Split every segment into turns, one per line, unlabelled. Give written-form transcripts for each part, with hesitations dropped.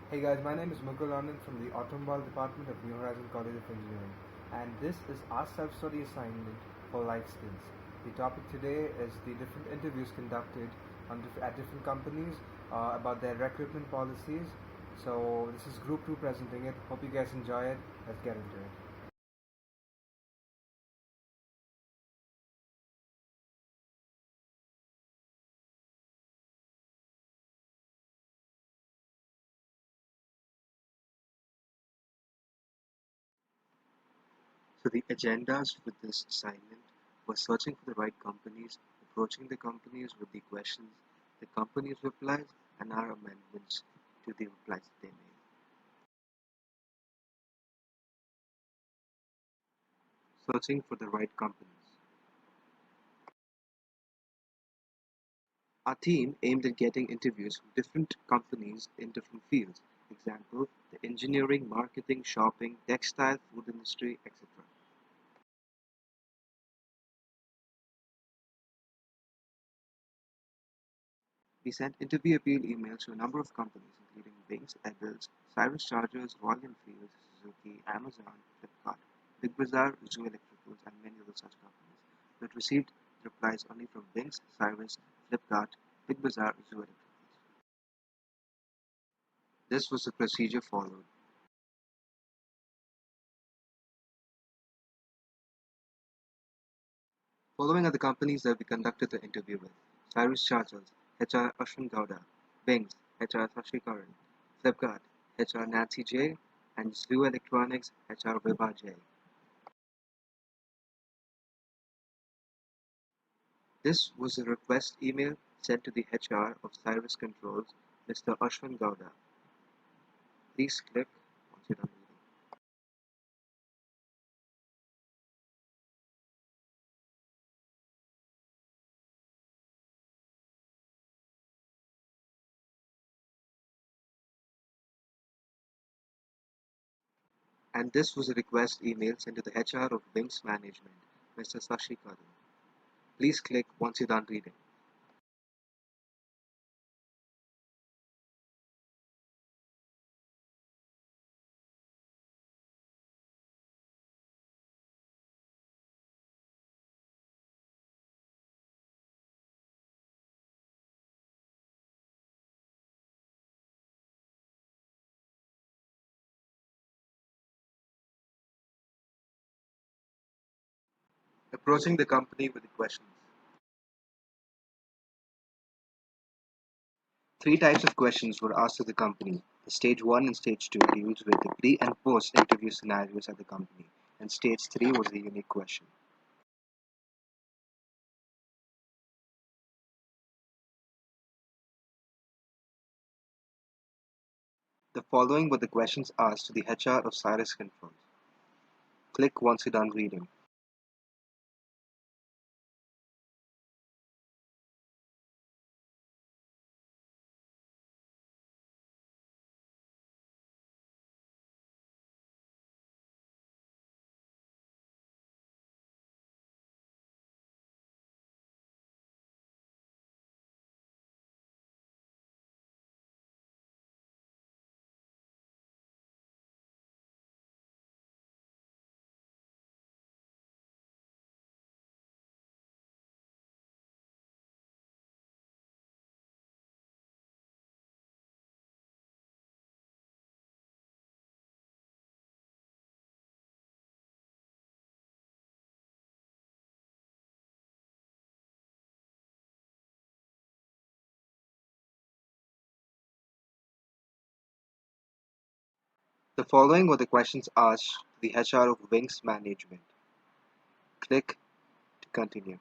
Hey guys, my name is Mukul Anand from the Automobile Department of New Horizon College of Engineering, and this is our self-study assignment for life skills. The topic today is the different interviews conducted at different companies about their recruitment policies. So this is Group 2 presenting it. Hope you guys enjoy it. Let's get into it.
So the agendas for this assignment were searching for the right companies, approaching the companies with the questions, the company's replies, and our amendments to the replies that they made. Searching for the right companies. Our team aimed at getting interviews from different companies in different fields. Example, the engineering, marketing, shopping, textile, food industry, etc. We sent interview appeal emails to a number of companies, including Wings, Eggers, Cyrus Chargers, Royal Enfield, Suzuki, Amazon, Flipkart, Big Bazaar, Zoo Electricals, and many other such companies, but received replies only from Wings, Cyrus, Flipkart, Big Bazaar, Zoo Electricals. This was the procedure followed. Following are the companies that we conducted the interview with: Cyrus Chargers, HR Ashwin Gowda; Wings, HR Sashi Karan; Flipkart, HR Nancy J; and Zoo Electronics, HR Vibha J. This was a request email sent to the HR of Cyrus Controls, Mr. Ashwin Gowda. Please click once you're done reading. And this was a request email sent to the HR of Wings Management, Mr. Sashi Karan. Please click once you're done reading. Approaching the company with the questions. Three types of questions were asked of the company. The stage 1 and stage 2 deals with the pre and post interview scenarios at the company, and stage 3 was the unique question. The following were the questions asked to the HR of Cyrus Controls. Click once you're done reading. The following were the questions asked to the HR of Wings Management. Click to continue.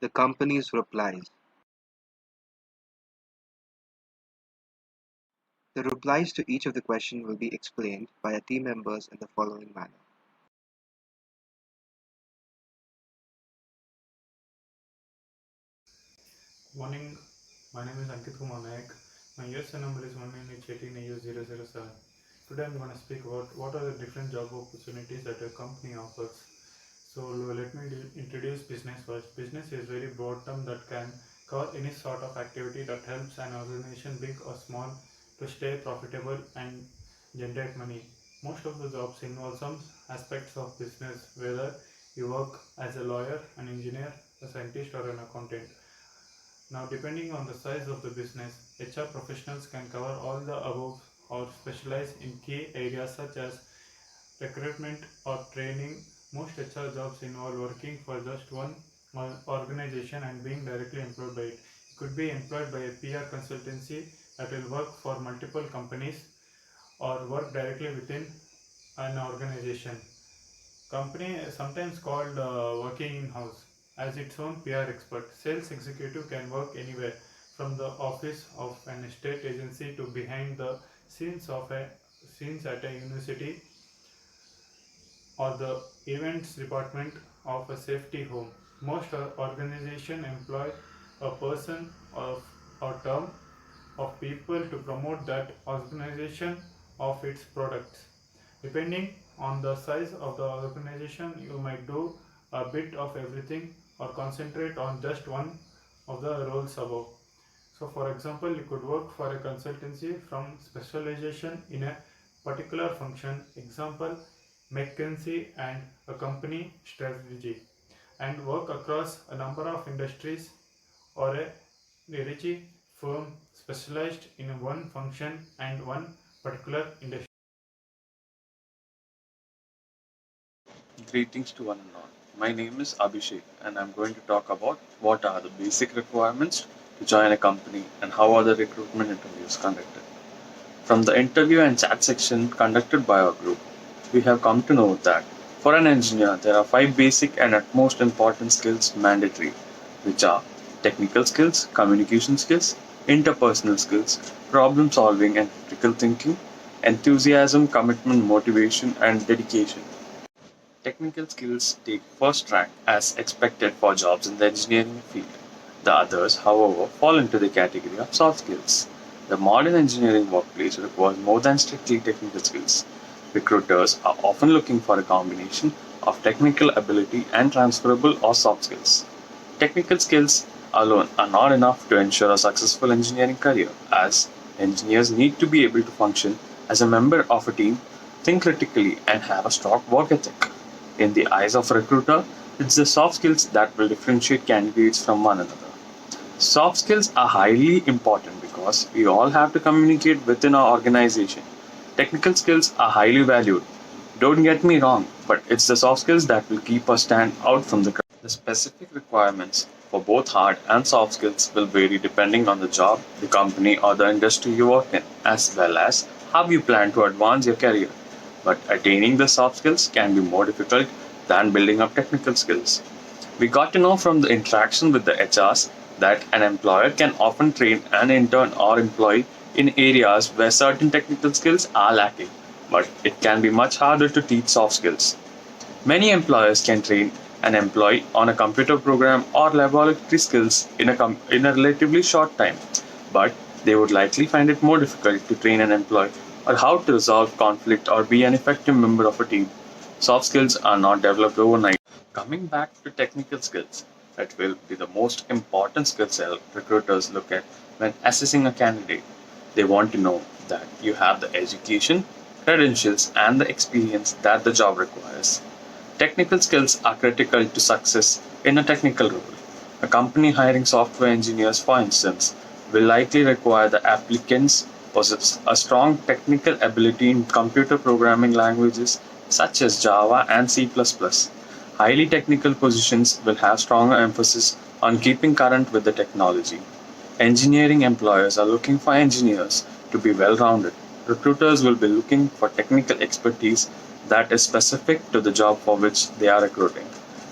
The company's replies. The replies to each of the questions will be explained by our team members in the following manner.
Morning, my name is Ankit Kumar Nayak. My USN number is 19818AU007. Today I'm going to speak about what are the different job opportunities that a company offers. So let me introduce business first. Business is very broad term that can cover any sort of activity that helps an organization, big or small, to stay profitable and generate money. Most of the jobs involve some aspects of business, whether you work as a lawyer, an engineer, a scientist, or an accountant. Now, depending on the size of the business, HR professionals can cover all the above or specialize in key areas such as recruitment or training. Most HR jobs involve working for just one organization and being directly employed by it. You could be employed by a PR consultancy that will work for multiple companies or work directly within an organization. Company is sometimes called working in-house as its own PR expert. Sales executive can work anywhere from the office of an estate agency to behind the scenes at a university or the events department of a safety home. Most organizations employ a person of or term of people to promote that organization of its products. Depending on the size of the organization, you might do a bit of everything or concentrate on just one of the roles above. So, for example, you could work for a consultancy from specialization in a particular function, example, McKinsey and a company strategy, and work across a number of industries, or a Nerichi firm specialized in one function and one particular industry.
Greetings to one and all. My name is Abhishek, and I'm going to talk about what are the basic requirements to join a company and how are the recruitment interviews conducted. From the interview and chat section conducted by our group, we have come to know that for an engineer, there are five basic and at most important skills mandatory, which are technical skills, communication skills, interpersonal skills, problem solving and critical thinking, enthusiasm, commitment, motivation, and dedication. Technical skills take first rank as expected for jobs in the engineering field. The others, however, fall into the category of soft skills. The modern engineering workplace requires more than strictly technical skills. Recruiters are often looking for a combination of technical ability and transferable or soft skills. Technical skills alone are not enough to ensure a successful engineering career, as engineers need to be able to function as a member of a team, think critically, and have a strong work ethic. In the eyes of a recruiter, it's the soft skills that will differentiate candidates from one another. Soft skills are highly important because we all have to communicate within our organization. Technical skills are highly valued. Don't get me wrong, but it's the soft skills that will keep us stand out from the crowd. The specific requirements for both hard and soft skills will vary depending on the job, the company, or the industry you work in, as well as how you plan to advance your career. But attaining the soft skills can be more difficult than building up technical skills. We got to know from the interaction with the HRs that an employer can often train an intern or employee in areas where certain technical skills are lacking, but it can be much harder to teach soft skills. Many employers can train an employee on a computer program or laboratory skills in a relatively short time, but they would likely find it more difficult to train an employee or how to resolve conflict or be an effective member of a team. Soft skills are not developed overnight. Coming back to technical skills, that will be the most important skill set recruiters look at when assessing a candidate. They want to know that you have the education, credentials, and the experience that the job requires. Technical skills are critical to success in a technical role. A company hiring software engineers, for instance, will likely require the applicants possess a strong technical ability in computer programming languages such as Java and C++. Highly technical positions will have stronger emphasis on keeping current with the technology. Engineering employers are looking for engineers to be well rounded. Recruiters will be looking for technical expertise that is specific to the job for which they are recruiting.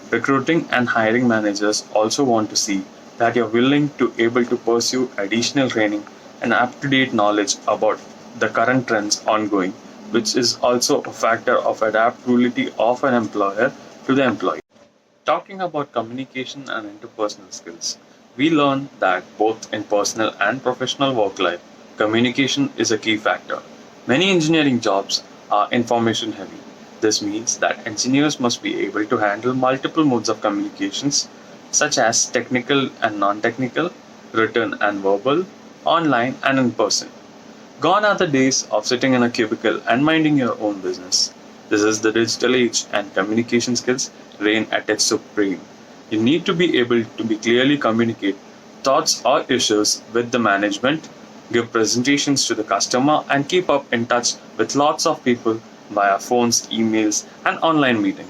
Recruiting and hiring managers also want to see that you're willing to able to pursue additional training and up-to-date knowledge about the current trends ongoing, which is also a factor of adaptability of an employer to the employee. Talking about communication and interpersonal skills, we learn that both in personal and professional work life, communication is a key factor. Many engineering jobs are information heavy. This means that engineers must be able to handle multiple modes of communications, such as technical and non technical, written and verbal, online and in person. Gone are the days of sitting in a cubicle and minding your own business. This is the digital age, and communication skills reign at its supreme. You need to be able to be clearly communicate thoughts or issues with the management, give presentations to the customer, and keep up in touch with lots of people via phones, emails, and online meetings.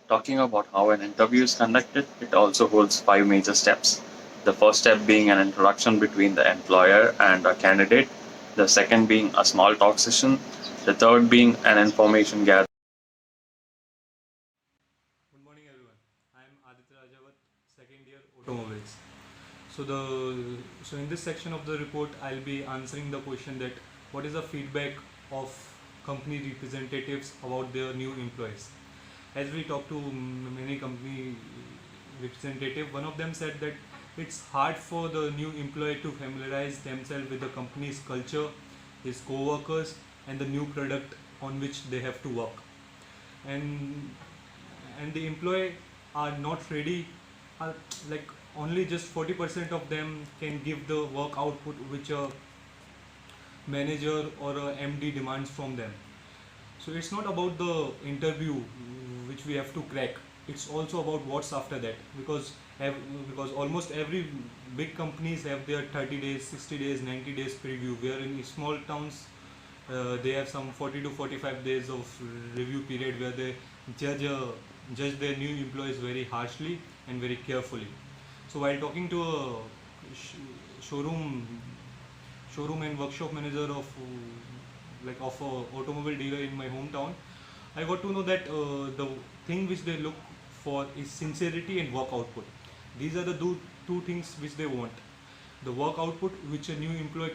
Talking about how an interview is conducted, it also holds five major steps. The first step being an introduction between the employer and a candidate, the second being a small talk session, the third being an information gathering.
Good morning, everyone. I am Aditya Rajawat, second year automobiles. So in this section of the report, I'll be answering the question that what is the feedback of company representatives about their new employees. As we talked to many company representative, one of them said that it's hard for the new employee to familiarize themselves with the company's culture, his co-workers, and the new product on which they have to work. And the employee are not ready, are like only just 40% of them can give the work output which a manager or a MD demands from them. So it's not about the interview which we have to crack. It's also about what's after that, because almost every big companies have their 30 days, 60 days, 90 days preview. Where in small towns they have some 40 to 45 days of review period where they judge their new employees very harshly and very carefully. So while talking to a showroom and workshop manager of of a automobile dealer in my hometown, I got to know that the thing which they look for is sincerity and work output. These are the two things which they want: the work output which a new employee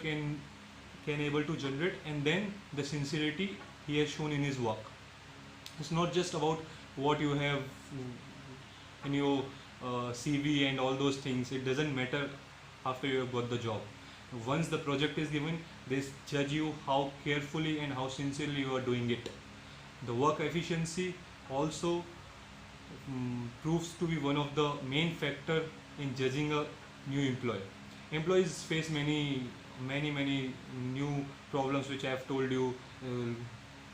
can able to generate, and then the sincerity he has shown in his work. It's not just about what you have in your CV and all those things. It doesn't matter after you have got the job. Once the project is given, they judge you how carefully and how sincerely you are doing it. The work efficiency also proves to be one of the main factor in judging a new employee. Employees face many new problems which I have told you.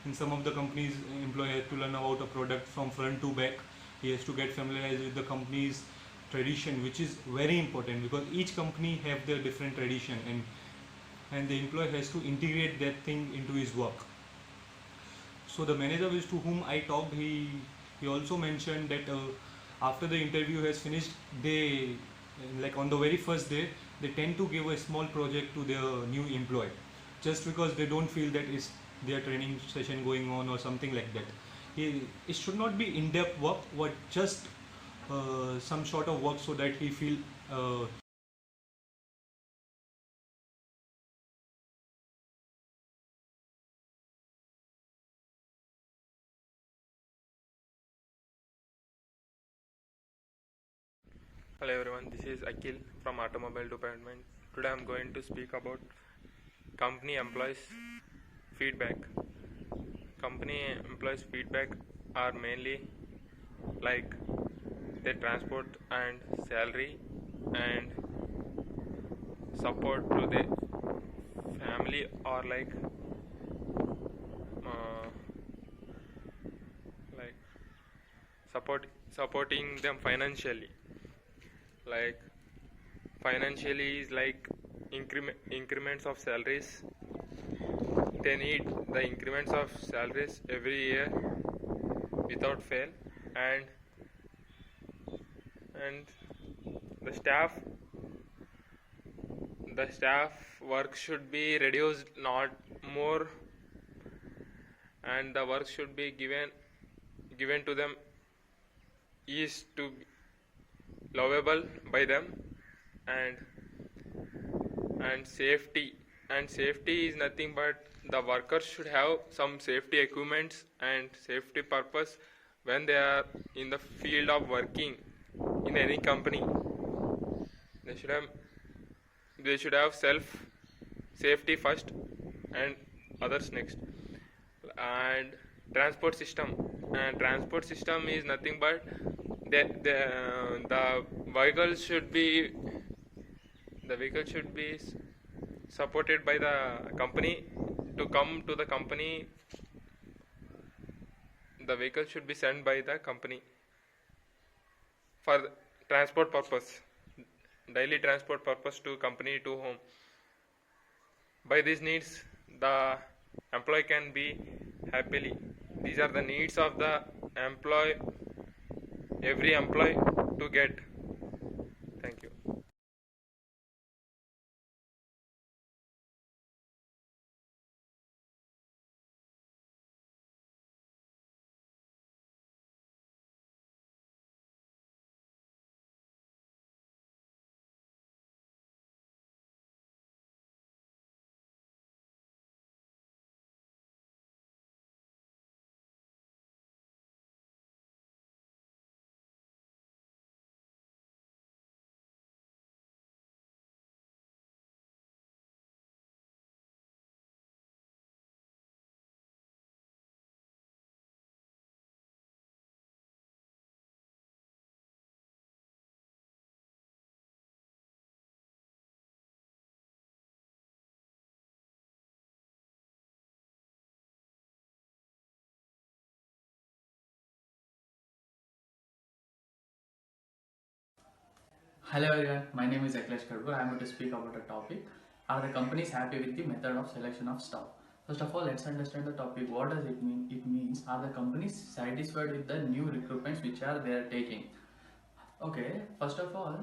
In some of the companies, employee has to learn about a product from front to back. He has to get familiarized with the company's tradition, which is very important because each company have their different tradition, and the employee has to integrate that thing into his work. So the manager to whom I talked, he also mentioned that after the interview has finished, they like on the very first day they tend to give a small project to their new employee, just because they don't feel that it's their training session going on or something like that. It should not be in-depth work, but just some sort of work so that he feel
Hello everyone, this is Akhil from Automobile Department. Today I am going to speak about company employees feedback. Company employees feedback are mainly like their transport and salary and support to their family, or uh, like supporting them financially. Like financially is like increments of salaries. They need the increments of salaries every year without fail, and and the staff work should be reduced, not more, and the work should be given to them is to be lovable by them, and safety and safety is nothing but the workers should have some safety equipments and safety purpose when they are in the field of working in any company. They should have self safety first and others next. And transport system is nothing but the vehicle should be supported by the company. To come to the company, the vehicle should be sent by the company for transport purpose, daily transport purpose to company to home. By these needs, the employee can be happily. These are the needs of the employee, every employee to get. Thank you.
Hello everyone, my name is Akhilesh Karbu. I am going to speak about a topic. Are the companies happy with the method of selection of staff? First of all, let's understand the topic. What does it mean? It means, are the companies satisfied with the new recruitments which are they are taking? Okay, first of all,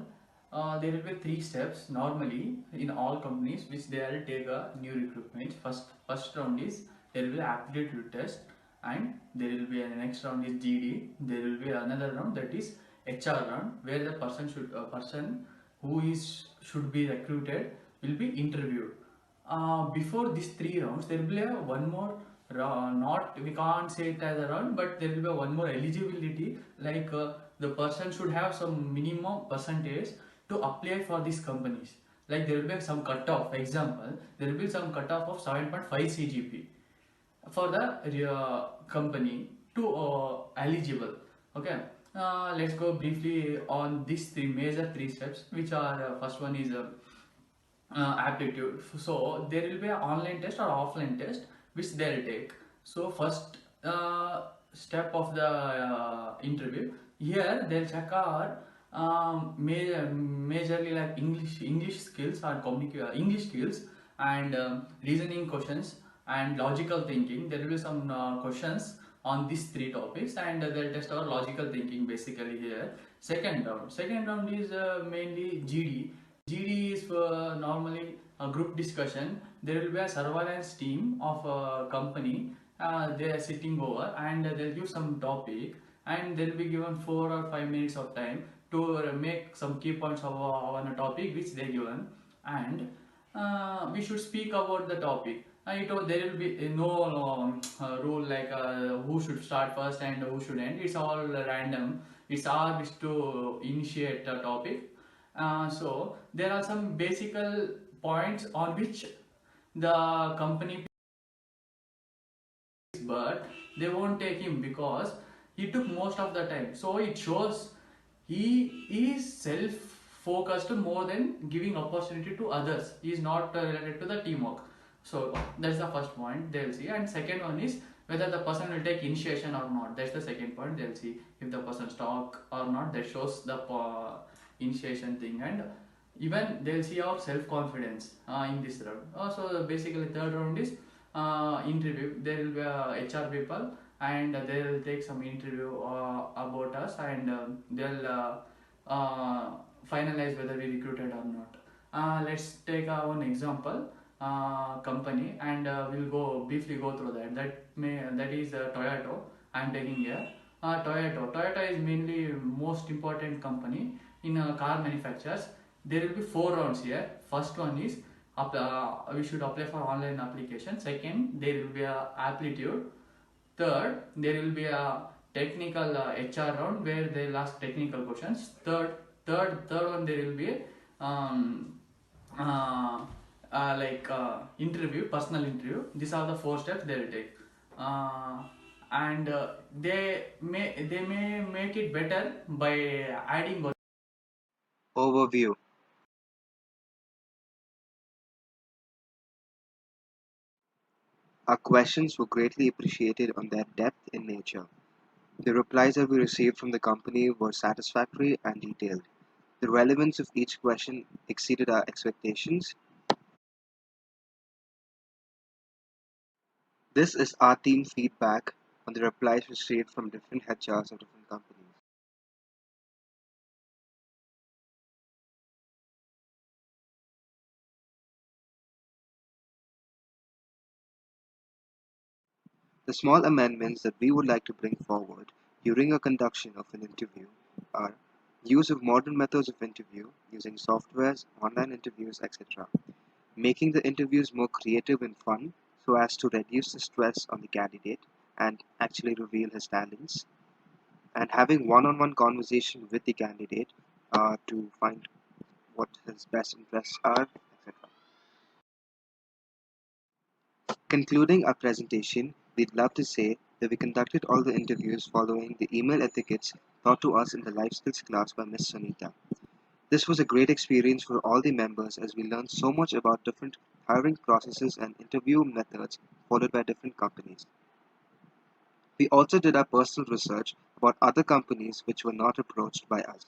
there will be three steps normally in all companies which they will take a new recruitment. First round is there will be aptitude test, and there will be a next round is GD. There will be another round, that is HR round, where the person who is should be recruited will be interviewed. Before these three rounds, there will be one more round. Not, we can't say it as a round, but there will be one more eligibility. Like the person should have some minimum percentage to apply for these companies. Like there will be some cutoff. Example, there will be some cutoff of 7.5 CGP for the company to eligible. Okay, let's go briefly on these three steps, which are first one is aptitude. So there will be an online test or offline test which they'll take. So first step of the interview, here they'll check our majorly like English skills or English skills and reasoning questions and logical thinking. There will be some questions on these three topics, and they'll test our logical thinking basically here. Second round is mainly GD. GD is normally a group discussion. There will be a surveillance team of a company. They are sitting over and they'll give some topic, and they'll be given 4 or 5 minutes of time to make some key points of on a topic which they given, and we should speak about the topic. There will be no rule like who should start first and who should end. It's all random. It's our wish to initiate a topic. So there are some basic points on which the company, but they won't take him because he took most of the time. So it shows he is self-focused more than giving opportunity to others. He is not related to the teamwork. So that's the first point they'll see. And second one is whether the person will take initiation or not. That's the second point they'll see. If the person talk or not, that shows the initiation thing. And even they'll see our self-confidence in this round. So basically third round is interview. There will be HR people, and they will take some interview about us, and they'll finalize whether we recruited or not. Let's take one example company, and we'll briefly go through that. That is Toyota. I'm taking here. Toyota is mainly most important company in car manufacturers. There will be 4 rounds here. First one is we should apply for online application. Second, there will be a aptitude. Third, there will be a technical HR round where they'll ask technical questions. Third one, there will be a uh, interview, personal interview. These are the 4 steps they will take, and they may make it better by adding.
Overview. Our questions were greatly appreciated on their depth in nature. The replies that we received from the company were satisfactory and detailed. The relevance of each question exceeded our expectations. This is our team feedback on the replies received from different HRs of different companies. The small amendments that we would like to bring forward during a conduction of an interview are use of modern methods of interview using softwares, online interviews, etc. Making the interviews more creative and fun so as to reduce the stress on the candidate and actually reveal his talents, and having one-on-one conversation with the candidate to find what his best interests are, etc. Concluding our presentation, we'd love to say that we conducted all the interviews following the email etiquettes taught to us in the life skills class by Ms. Sunita. This was a great experience for all the members as we learned so much about different hiring processes and interview methods followed by different companies. We also did our personal research about other companies which were not approached by us.